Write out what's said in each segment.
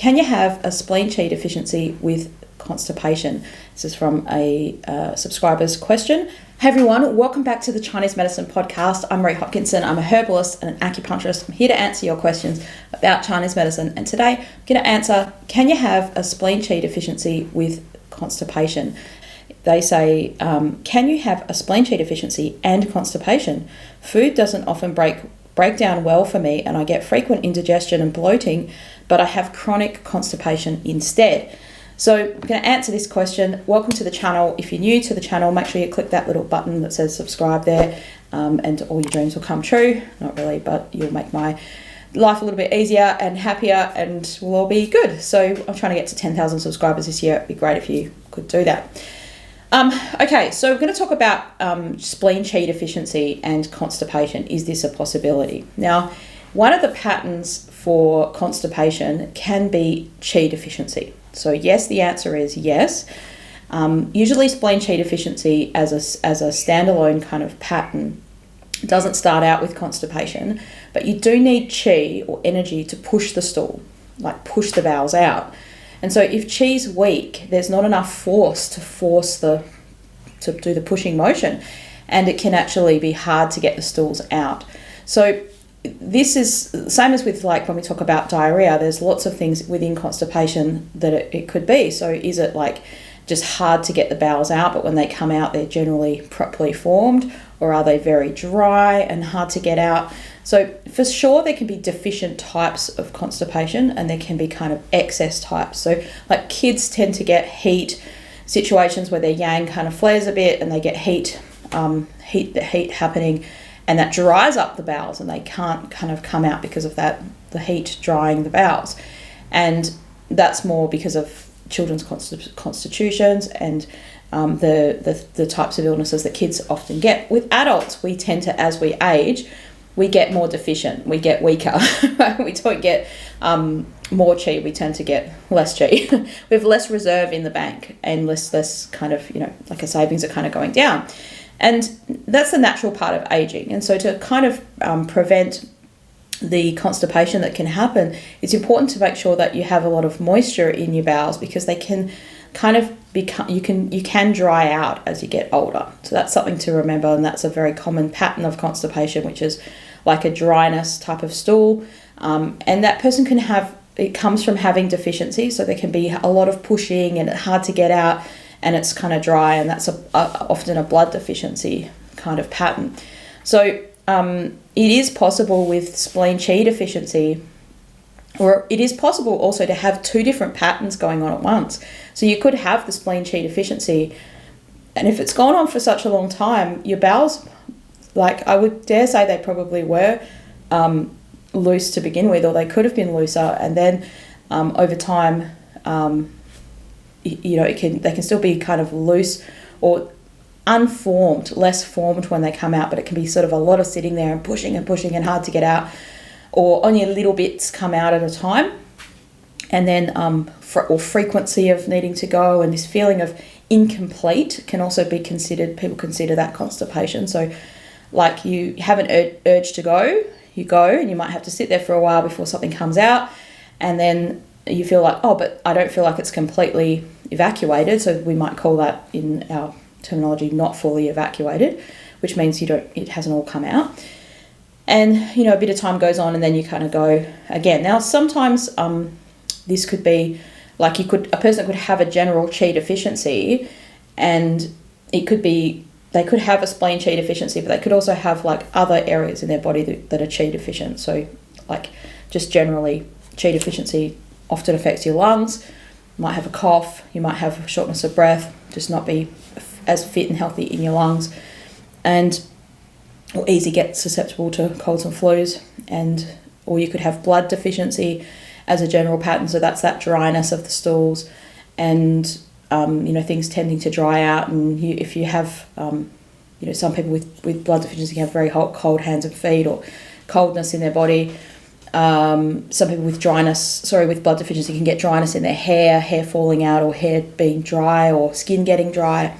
can you have a spleen Qi deficiency with constipation? This is from a subscriber's question. Hey everyone, welcome back to the Chinese Medicine Podcast. I'm Hopkinson. I'm a herbalist and an acupuncturist. I'm here to answer your questions about Chinese medicine. And today I'm going to answer, can you have a spleen Qi deficiency with constipation? They say, can you have a spleen Qi deficiency and constipation? Food doesn't often break down well for me, and I get frequent indigestion and bloating, but I have chronic constipation instead. So I'm going to answer this question. Welcome to the channel. If you're new to the channel, make sure you click that little button that says subscribe there, and all your dreams will come true. Not really, but you'll make my life a little bit easier and happier, and we'll all be good. So I'm trying to get to 10,000 subscribers this year. It'd be great if you could do that. Okay, so we're going to talk about spleen Qi deficiency and constipation. Is this a possibility? Now, one of the patterns for constipation can be Qi deficiency. So yes, the answer is yes. Usually spleen Qi deficiency as a standalone kind of pattern doesn't start out with constipation, but you do need Qi or energy to push the stool, like push the bowels out. And so if Qi's weak, there's not enough force to do the pushing motion, and it can actually be hard to get the stools out. So this is the same as with, like, when we talk about diarrhea, there's lots of things within constipation that it could be. So is it like just hard to get the bowels out, but when they come out, they're generally properly formed, or are they very dry and hard to get out? So for sure, there can be deficient types of constipation, and there can be kind of excess types. So like kids tend to get heat situations where their yang kind of flares a bit and they get heat happening, and that dries up the bowels and they can't kind of come out because of that, the heat drying the bowels. And that's more because of children's constitutions and the types of illnesses that kids often get. With adults, we tend to, as we age, we get more deficient, we get weaker. We don't get more Qi, we tend to get less Qi. We have less reserve in the bank, and less kind of, like our savings are kind of going down. And that's the natural part of aging. And so to kind of prevent the constipation that can happen, it's important to make sure that you have a lot of moisture in your bowels, because they can kind of become, you can dry out as you get older. So that's something to remember, and that's a very common pattern of constipation, which is like a dryness type of stool. And that person can have, it comes from having deficiency, so there can be a lot of pushing and it's hard to get out, and it's kind of dry, and that's often a blood deficiency kind of pattern. So it is possible with spleen Qi deficiency, or it is possible also to have two different patterns going on at once. So you could have the spleen Qi deficiency, and if it's gone on for such a long time, your bowels, like I would dare say they probably were loose to begin with, or they could have been looser, and then over time, they can still be kind of loose or unformed, less formed when they come out, but it can be sort of a lot of sitting there and pushing and hard to get out, or only little bits come out at a time, and then or frequency of needing to go, and this feeling of incomplete can also be considered, people consider that constipation. So like you have an urge to go, you go, and you might have to sit there for a while before something comes out, and then you feel like, oh, but I don't feel like it's completely evacuated. So we might call that, in our terminology, not fully evacuated, which means it hasn't all come out. And, a bit of time goes on, and then you kind of go again. Now, sometimes this could be like a person could have a general Qi deficiency, and it could be, they could have a spleen Qi deficiency, but they could also have like other areas in their body that are Qi deficient. So like just generally Qi deficiency often affects your lungs. You might have a cough, you might have shortness of breath, just not be as fit and healthy in your lungs, or easy get susceptible to colds and flus, or you could have blood deficiency as a general pattern. So that's that dryness of the stools, and things tending to dry out. And if you have some people with blood deficiency have very cold hands and feet, or coldness in their body. Some people with blood deficiency can get dryness in their hair falling out, or hair being dry, or skin getting dry,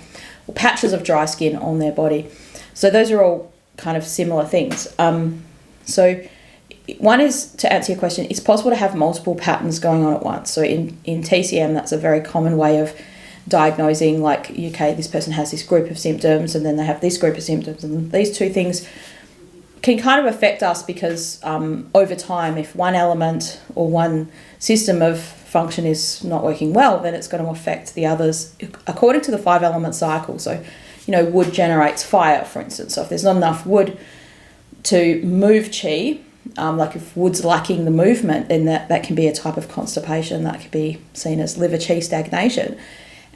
or patches of dry skin on their body. So those are all kind of similar things. So one is, to answer your question, it's possible to have multiple patterns going on at once. So in TCM, that's a very common way of diagnosing, like, okay, this person has this group of symptoms and then they have this group of symptoms, and these two things can kind of affect us because over time, if one element or one system of function is not working well, then it's going to affect the others according to the 5-element cycle. So, wood generates fire, for instance. So if there's not enough wood to move qi, like if wood's lacking the movement, then that can be a type of constipation. That could be seen as liver qi stagnation.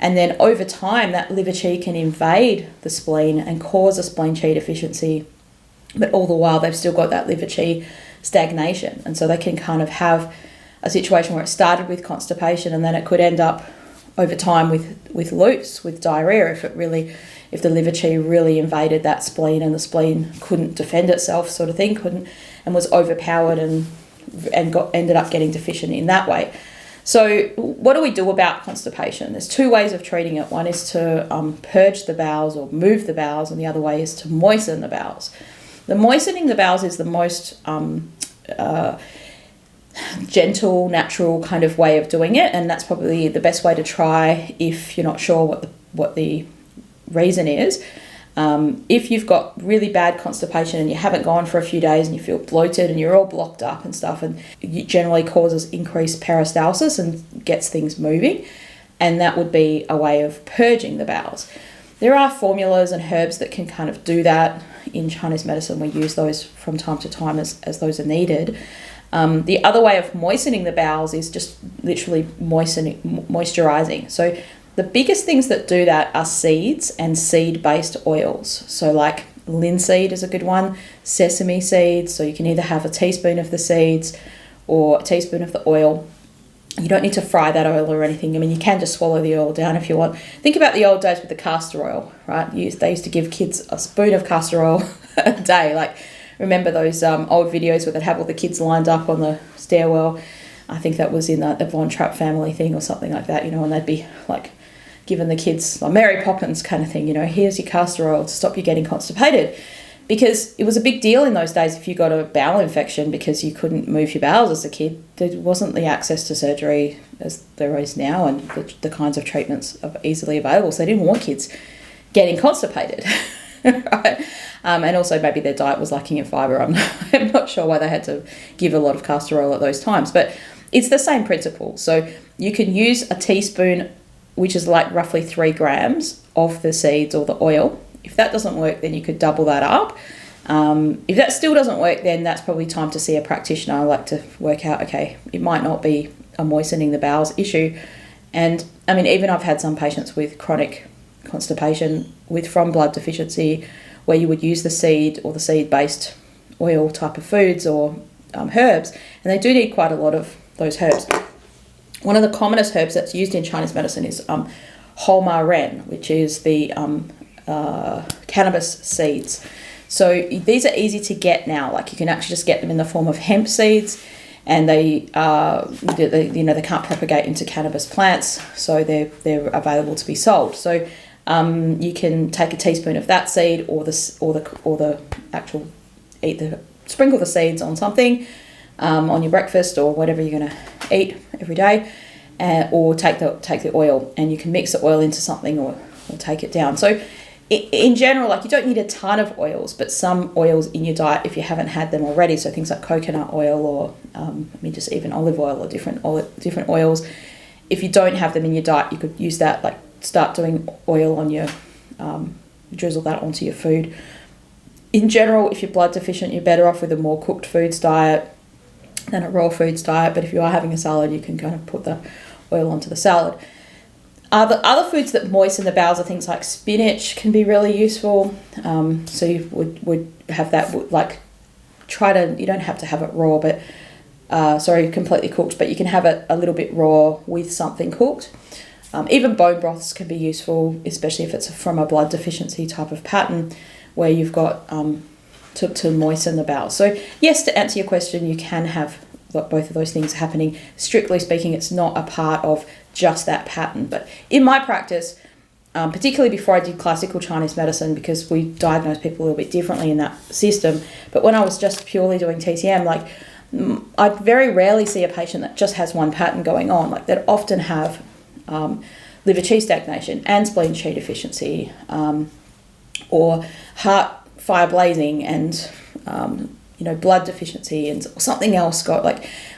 And then over time, that liver qi can invade the spleen and cause a spleen qi deficiency, but all the while they've still got that liver qi stagnation. And so they can kind of have a situation where it started with constipation and then it could end up over time with loose, with diarrhea, if the liver qi really invaded that spleen and the spleen couldn't defend itself, sort of thing, and was overpowered and ended up getting deficient in that way. So what do we do about constipation? There's two ways of treating it. One is to purge the bowels or move the bowels, and the other way is to moisten the bowels. The moistening the bowels is the most gentle, natural kind of way of doing it, and that's probably the best way to try if you're not sure what the reason is. If you've got really bad constipation and you haven't gone for a few days and you feel bloated and you're all blocked up and stuff, and it generally causes increased peristalsis and gets things moving, and that would be a way of purging the bowels. There are formulas and herbs that can kind of do that. In Chinese medicine, we use those from time to time as those are needed. The other way of moistening the bowels is just literally moisturizing. So the biggest things that do that are seeds and seed-based oils. So like linseed is a good one, sesame seeds. So you can either have a teaspoon of the seeds or a teaspoon of the oil. You don't need to fry that oil or anything. I mean, you can just swallow the oil down if you want. Think about the old days with the castor oil, right? They used to give kids a spoon of castor oil a day. Like, remember those old videos where they'd have all the kids lined up on the stairwell? I think that was in the Von Trapp family thing or something like that, and they'd be like giving the kids, like Mary Poppins kind of thing, here's your castor oil to stop you getting constipated. Because it was a big deal in those days if you got a bowel infection because you couldn't move your bowels as a kid. There wasn't the access to surgery as there is now, and the kinds of treatments are easily available. So they didn't want kids getting constipated, right? And also maybe their diet was lacking in fibre. I'm not sure why they had to give a lot of castor oil at those times. But it's the same principle. So you can use a teaspoon, which is like roughly 3 grams of the seeds or the oil. If that doesn't work, then you could double that up. If that still doesn't work, then that's probably time to see a practitioner. I like to work out, okay, it might not be a moistening the bowels issue. And I mean, even I've had some patients with chronic constipation from blood deficiency where you would use the seed or the seed-based oil type of foods or herbs, and they do need quite a lot of those herbs. One of the commonest herbs that's used in Chinese medicine is Holma Ren, which is the cannabis seeds. So these are easy to get now. Like, you can actually just get them in the form of hemp seeds, and they can't propagate into cannabis plants, so they're available to be sold. So you can take a teaspoon of that seed or the actual sprinkle the seeds on something on your breakfast or whatever you're going to eat every day, or take the oil, and you can mix the oil into something or take it down. So in general, like, you don't need a ton of oils, but some oils in your diet if you haven't had them already. So things like coconut oil or just even olive oil or different oils. If you don't have them in your diet, you could use that. Like, start doing oil on your drizzle that onto your food. In general, if you're blood deficient, you're better off with a more cooked foods diet than a raw foods diet. But if you are having a salad, you can kind of put the oil onto the salad. The other foods that moisten the bowels are things like spinach can be really useful. So you would have that, like, you don't have to have it raw, but completely cooked, but you can have it a little bit raw with something cooked. Even bone broths can be useful, especially if it's from a blood deficiency type of pattern where you've got to moisten the bowels. So yes, to answer your question, you can have both of those things happening. Strictly speaking, it's not a part of just that pattern. But in my practice, particularly before I did classical Chinese medicine, because we diagnose people a little bit differently in that system, but when I was just purely doing TCM, like, I very rarely see a patient that just has one pattern going on. Like, they'd often have liver qi stagnation and spleen qi deficiency, or heart fire blazing and blood deficiency and something else.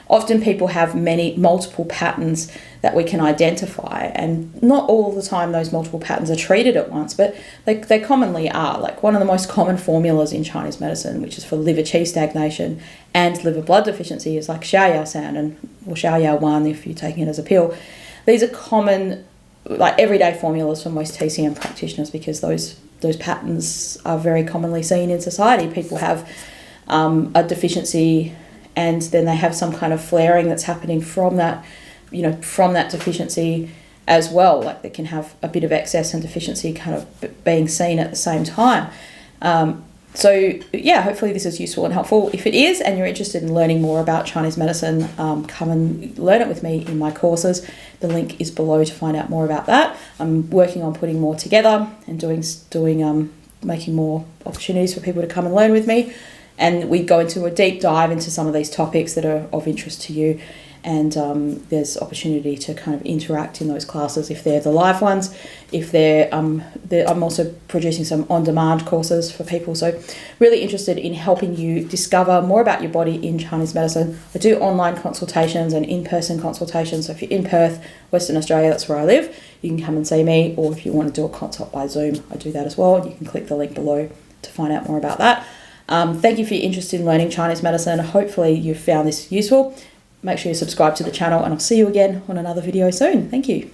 Often people have multiple patterns that we can identify, and not all the time those multiple patterns are treated at once, but they commonly are. Like, one of the most common formulas in Chinese medicine, which is for liver qi stagnation and liver blood deficiency, is like Xiaoyao San or Xiaoyao 1 if you're taking it as a pill. These are common, like, everyday formulas for most TCM practitioners, because those patterns are very commonly seen in society. People have a deficiency, and then they have some kind of flaring that's happening from that deficiency as well. Like, they can have a bit of excess and deficiency kind of being seen at the same time. Hopefully this is useful and helpful. If it is, and you're interested in learning more about Chinese medicine, come and learn it with me in my courses. The link is below to find out more about that. I'm working on putting more together and making more opportunities for people to come and learn with me. And we go into a deep dive into some of these topics that are of interest to you. And there's opportunity to kind of interact in those classes if they're the live ones. If I'm also producing some on-demand courses for people. So really interested in helping you discover more about your body in Chinese medicine. I do online consultations and in-person consultations. So if you're in Perth, Western Australia, that's where I live, you can come and see me. Or if you want to do a consult by Zoom, I do that as well. You can click the link below to find out more about that. Thank you for your interest in learning Chinese medicine. Hopefully you've found this useful. Make sure you subscribe to the channel, and I'll see you again on another video soon. Thank you.